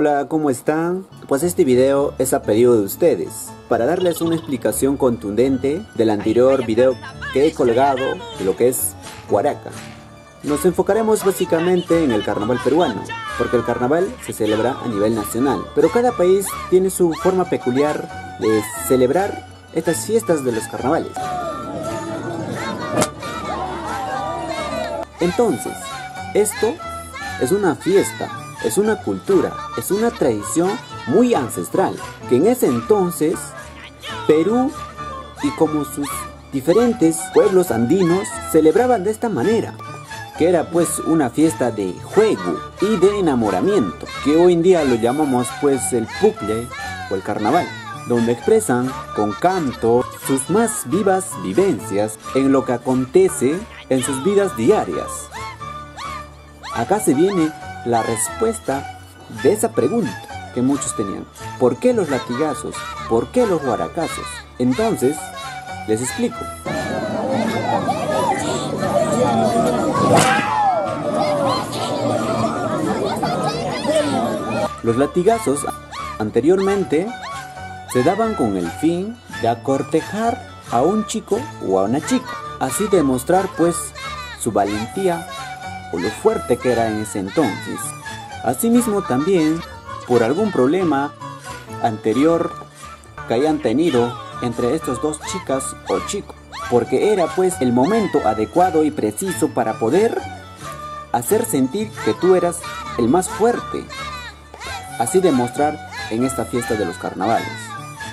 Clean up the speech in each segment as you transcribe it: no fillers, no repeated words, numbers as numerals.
Hola, ¿cómo están? Pues este video es a pedido de ustedes, para darles una explicación contundente del anterior video que he colgado de lo que es Huaraca. Nos enfocaremos básicamente en el carnaval peruano, porque el carnaval se celebra a nivel nacional, pero cada país tiene su forma peculiar de celebrar estas fiestas de los carnavales. Entonces, esto es una fiesta, es una cultura, es una tradición muy ancestral, que en ese entonces Perú y como sus diferentes pueblos andinos celebraban de esta manera, que era pues una fiesta de juego y de enamoramiento, que hoy en día lo llamamos pues el pucle o el carnaval, donde expresan con canto sus más vivas vivencias en lo que acontece en sus vidas diarias. Acá se viene la respuesta de esa pregunta que muchos tenían: ¿por qué los latigazos? ¿Por qué los huaracazos? Entonces, les explico. Los latigazos anteriormente se daban con el fin de acortejar a un chico o a una chica, así demostrar pues su valentía o lo fuerte que era en ese entonces. Asimismo también por algún problema anterior que hayan tenido entre estos dos chicas o chicos, porque era pues el momento adecuado y preciso para poder hacer sentir que tú eras el más fuerte, así demostrar en esta fiesta de los carnavales.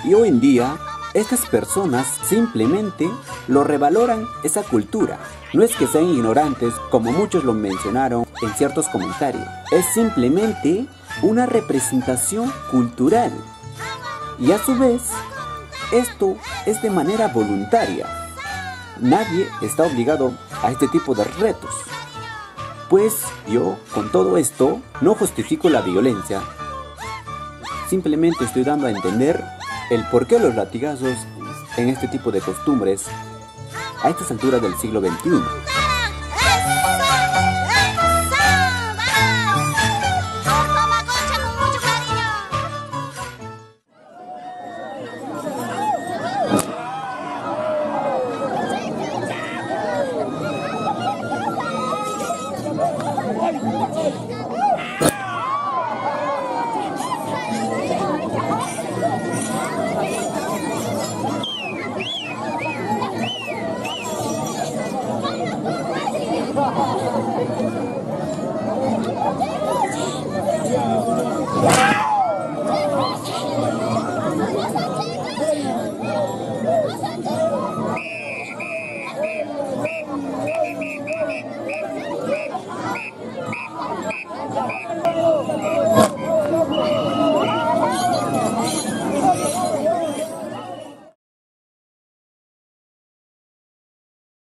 Y hoy en día estas personas simplemente lo revaloran esa cultura. No es que sean ignorantes, como muchos lo mencionaron en ciertos comentarios. Es simplemente una representación cultural. Y a su vez, esto es de manera voluntaria. Nadie está obligado a este tipo de retos. Pues yo, con todo esto, no justifico la violencia. Simplemente estoy dando a entender el por qué los latigazos en este tipo de costumbres a estas alturas del siglo XXI.